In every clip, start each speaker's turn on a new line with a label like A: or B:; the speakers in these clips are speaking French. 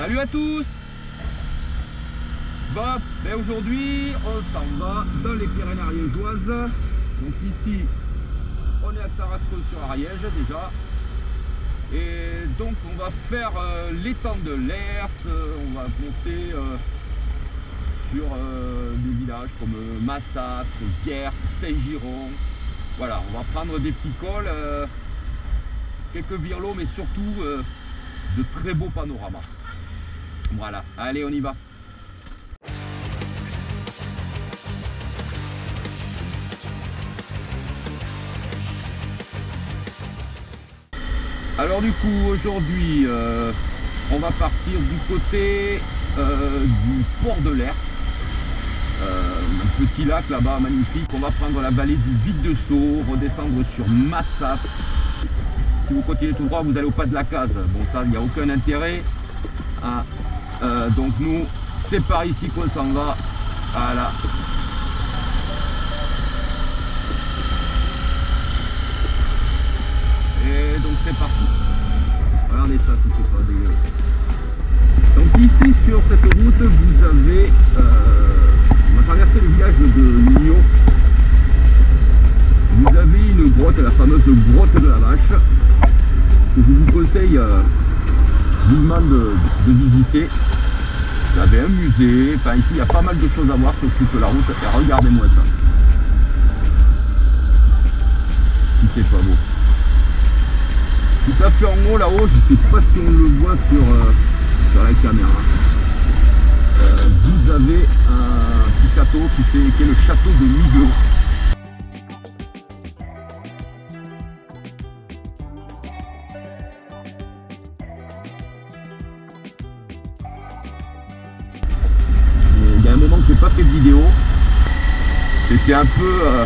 A: Salut à tous. Bon, ben aujourd'hui on s'en va dans les Pyrénées ariégeoises. Donc ici on est à Tarascon-sur-Ariège déjà. Et donc on va faire l'étang de l'Hers, on va monter sur des villages comme Massat, Guerre, Saint-Giron. Voilà, on va prendre des petits cols, quelques virlots, mais surtout de très beaux panoramas. Voilà, allez, on y va. Alors du coup, aujourd'hui, on va partir du côté du port de l'Hers. Un petit lac là-bas magnifique. On va prendre la vallée du Vic de Sceaux, redescendre sur Massat. Si vous continuez tout droit, vous allez au pas de la case. Bon, ça, il n'y a aucun intérêt. Hein. Donc nous, c'est par ici qu'on s'en va. Voilà. Et donc c'est parti. Regardez ça, si c'est pas dégueu. Donc ici, sur cette route, vous avez... on va traverser le village de Nio. Vous avez une grotte, la fameuse grotte de la vache, que je vous conseille vivement de visiter. Vous avez un musée, enfin ici il y a pas mal de choses à voir sur toute la route, et regardez-moi ça. Si c'est pas beau. Tout à fait en haut là-haut, je ne sais pas si on le voit sur la caméra. Vous avez un petit château qui est le château de Miguel. Il y a un moment que j'ai pas fait de vidéo, c'était un peu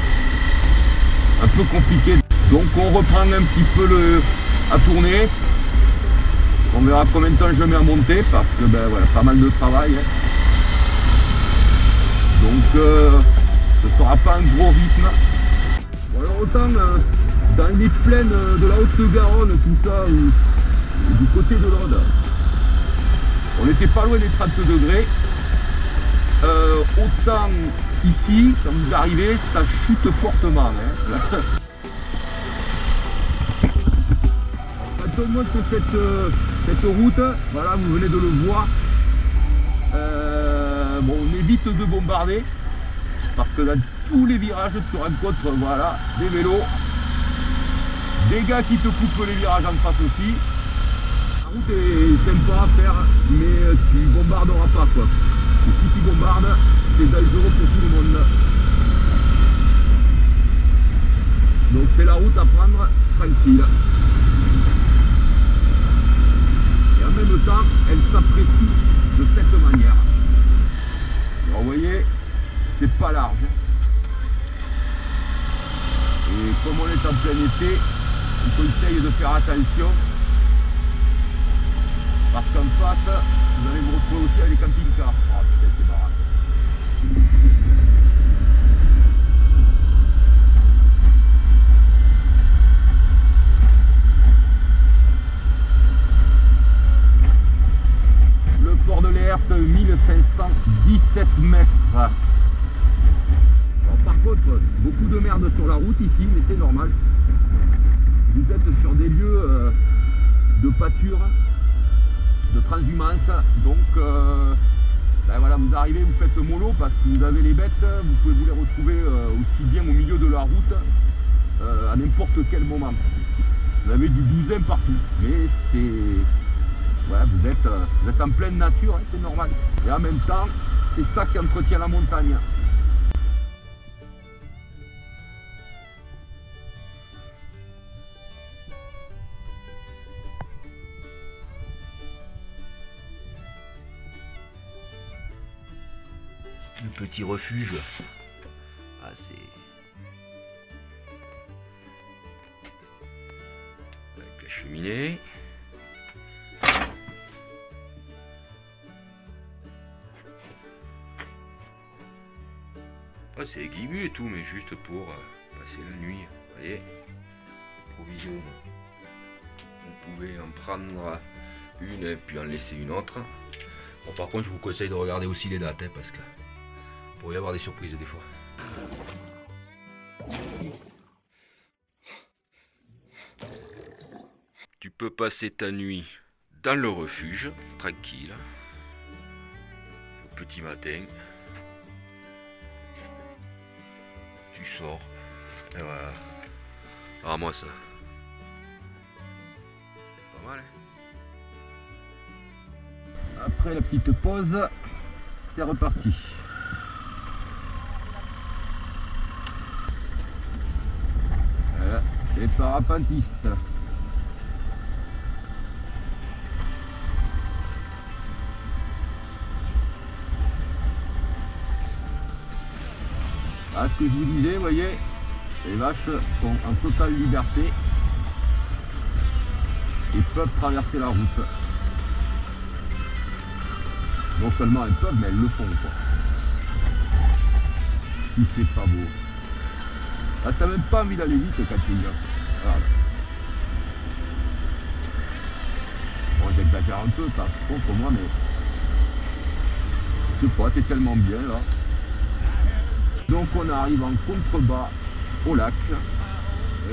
A: compliqué. Donc on reprend un petit peu à tourner. On verra combien de temps je mets à monter parce que ben voilà, pas mal de travail. Hein. Donc ce ne sera pas un gros rythme. Bon, alors autant dans les plaines de la Haute-Garonne, tout ça, ou du côté de l'Aude, on n'était pas loin des 30 degrés. Autant ici, quand vous arrivez, ça chute fortement. Hein. Quand on monte cette route, voilà, vous venez de le voir. Bon, on évite de bombarder parce que dans tous les virages tu rencontres voilà, des vélos, des gars qui te coupent les virages en face aussi. La route est sympa à faire, mais tu bombarderas pas quoi. Et si tu bombardes, c'est dangereux pour tout le monde. Donc c'est la route à prendre tranquille. Et en même temps, elle s'apprécie de cette manière. Alors vous voyez, c'est pas large. Et comme on est en plein été, on conseille de faire attention. Parce qu'en face, vous allez vous retrouver aussi avec les camping-cars. Oh putain, c'est marrant. Le port de l'Hers, 1517 mètres. Alors, par contre, beaucoup de merde sur la route ici, mais c'est normal. Vous êtes sur des lieux de pâture, de transhumance, donc ben voilà, vous arrivez, vous faites mollo parce que vous avez les bêtes, vous pouvez vous les retrouver aussi bien au milieu de la route à n'importe quel moment. Vous avez du douzain partout, mais c'est... Voilà, vous êtes en pleine nature, hein, c'est normal. Et en même temps, c'est ça qui entretient la montagne.
B: Le petit refuge. Ah, c'est... Avec la cheminée. Ah, c'est exigu et tout, mais juste pour passer la nuit. Vous voyez, provision. Vous pouvez en prendre une et puis en laisser une autre. Bon, par contre, je vous conseille de regarder aussi les dates, hein, parce que pour y avoir des surprises des fois. Tu peux passer ta nuit dans le refuge, tranquille, au petit matin. Tu sors, et voilà. Ah, moi ça. Pas mal, hein.
A: Après la petite pause, c'est reparti. Voilà, les parapentistes. Ah, ce que je vous disais, vous voyez, les vaches sont en totale liberté et peuvent traverser la route. Non seulement elles peuvent, mais elles le font, quoi. Si c'est pas beau. Ah, t'as même pas envie d'aller vite quand tu y vas. Voilà. Bon, j'exagère un peu, par contre, moi, mais je sais pas, t'es tellement bien là. Donc on arrive en contrebas au lac.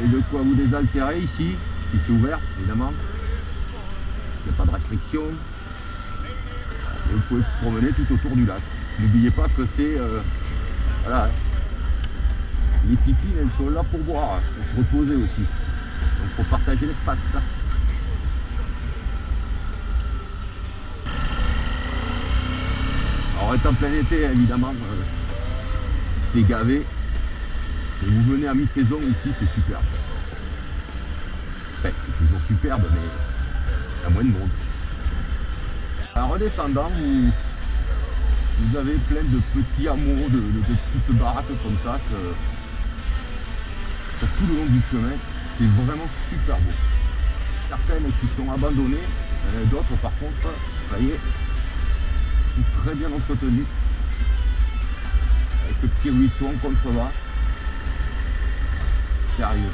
A: Et de quoi vous désaltérer ici, si c'est ouvert, évidemment. Il n'y a pas de restriction. Et vous pouvez vous promener tout autour du lac. N'oubliez pas que c'est... voilà. Les titines, elles sont là pour boire, pour se reposer aussi. Donc il faut partager l'espace. Alors étant plein été, évidemment, c'est gavé. Et vous venez à mi-saison ici, c'est superbe. Enfin, c'est toujours superbe, mais il y a moins de monde. En redescendant, vous avez plein de petits hameaux, de petites baraques comme ça, sur tout le long du chemin. C'est vraiment super beau. Certaines qui sont abandonnées, d'autres par contre, ça y est, sont très bien entretenues. Avec le petit ruisseau en contrebas. Sérieux.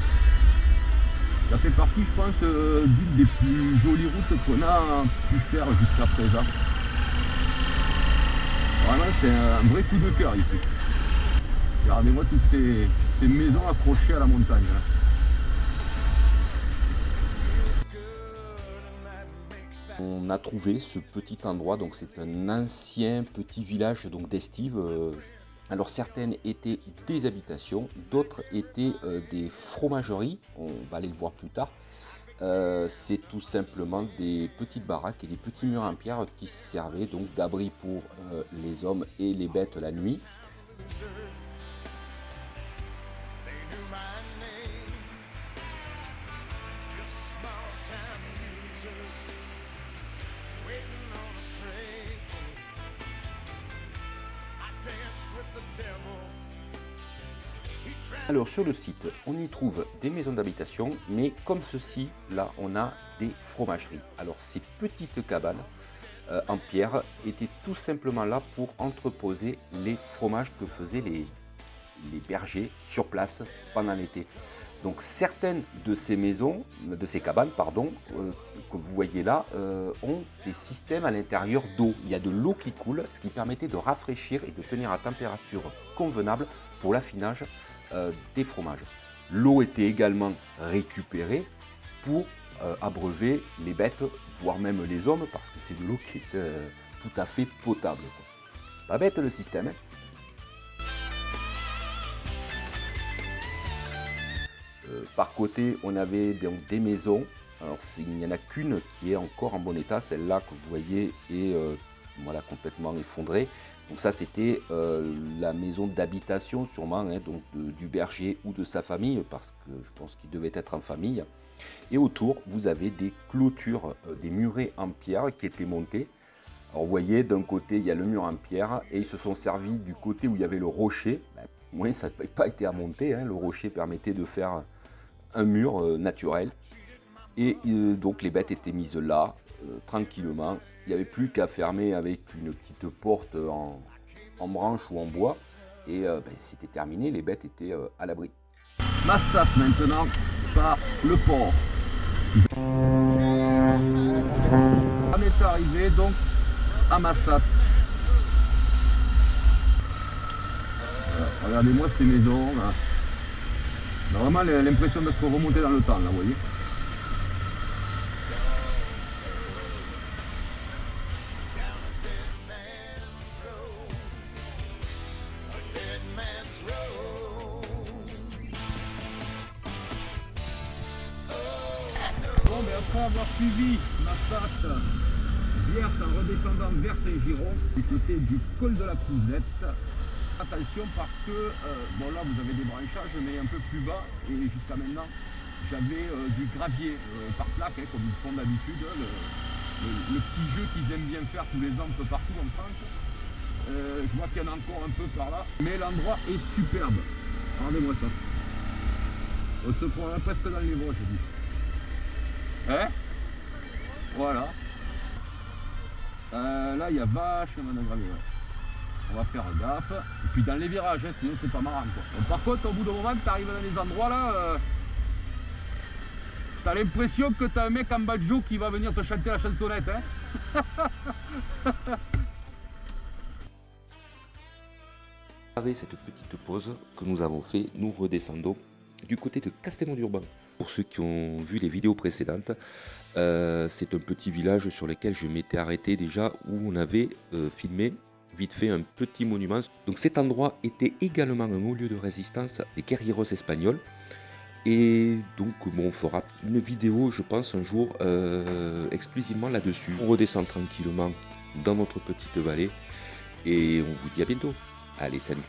A: Ça fait partie, je pense, d'une des plus jolies routes qu'on a pu faire jusqu'à présent. Vraiment, c'est un vrai coup de cœur ici. Regardez-moi toutes ces maisons accrochées à la montagne. Hein.
C: On a trouvé ce petit endroit, donc c'est un ancien petit village donc d'estive. Alors certaines étaient des habitations, d'autres étaient des fromageries, on va aller le voir plus tard. C'est tout simplement des petites baraques et des petits murs en pierre qui servaient donc d'abri pour les hommes et les bêtes la nuit. Alors sur le site, on y trouve des maisons d'habitation, mais comme ceci, là on a des fromageries. Alors ces petites cabanes en pierre étaient tout simplement là pour entreposer les fromages que faisaient les bergers sur place pendant l'été. Donc certaines de ces maisons, de ces cabanes, pardon, que vous voyez là, ont des systèmes à l'intérieur d'eau. Il y a de l'eau qui coule, ce qui permettait de rafraîchir et de tenir à température convenable pour l'affinage des fromages. L'eau était également récupérée pour abreuver les bêtes, voire même les hommes, parce que c'est de l'eau qui est tout à fait potable, quoi. Pas bête le système, hein. Par côté, on avait donc des maisons. Alors il n'y en a qu'une qui est encore en bon état, celle-là que vous voyez est voilà, complètement effondrée. Donc ça c'était la maison d'habitation sûrement, hein, donc du berger ou de sa famille, parce que je pense qu'il devait être en famille. Et autour vous avez des clôtures, des murets en pierre qui étaient montés. Alors vous voyez, d'un côté il y a le mur en pierre et ils se sont servis du côté où il y avait le rocher. Oui, ça n'a pas été à monter, hein. Le rocher permettait de faire un mur naturel. Et donc les bêtes étaient mises là, tranquillement. Il n'y avait plus qu'à fermer avec une petite porte en branche ou en bois. Et c'était terminé, les bêtes étaient à l'abri.
A: Massat maintenant par le port. On est arrivé donc à Massat. Voilà, regardez-moi ces maisons. Là. On a vraiment l'impression d'être remonté dans le temps, là, vous voyez. Bon, mais après avoir suivi Massat, Vierse en redescendant vers Saint-Giron, du côté du col de la Couzette, attention parce que, bon là vous avez des branchages, mais un peu plus bas, et jusqu'à maintenant, j'avais du gravier par plaque, hein, comme ils font d'habitude, le petit jeu qu'ils aiment bien faire tous les ans un peu partout en France. Je vois qu'il y en a encore un peu par là, mais l'endroit est superbe. Regardez-moi ça. On se croirait presque dans les Vosges, je dis. Hein? Voilà. Là, il y a vachement de gravier. Ouais. On va faire gaffe. Et puis dans les virages, hein, sinon c'est pas marrant. Quoi. Donc, par contre, au bout d'un moment, tu arrives dans les endroits là, t'as l'impression que t'as un mec en banjo qui va venir te chanter la chansonnette. Hein.
C: Après cette petite pause que nous avons fait, nous redescendons du côté de Castelnau-d'Urban. Pour ceux qui ont vu les vidéos précédentes, c'est un petit village sur lequel je m'étais arrêté déjà, où on avait filmé vite fait un petit monument. Donc cet endroit était également un haut lieu de résistance des guerrilleros espagnols. Et donc bon, on fera une vidéo, je pense, un jour exclusivement là-dessus. On redescend tranquillement dans notre petite vallée et on vous dit à bientôt. Allez, salut!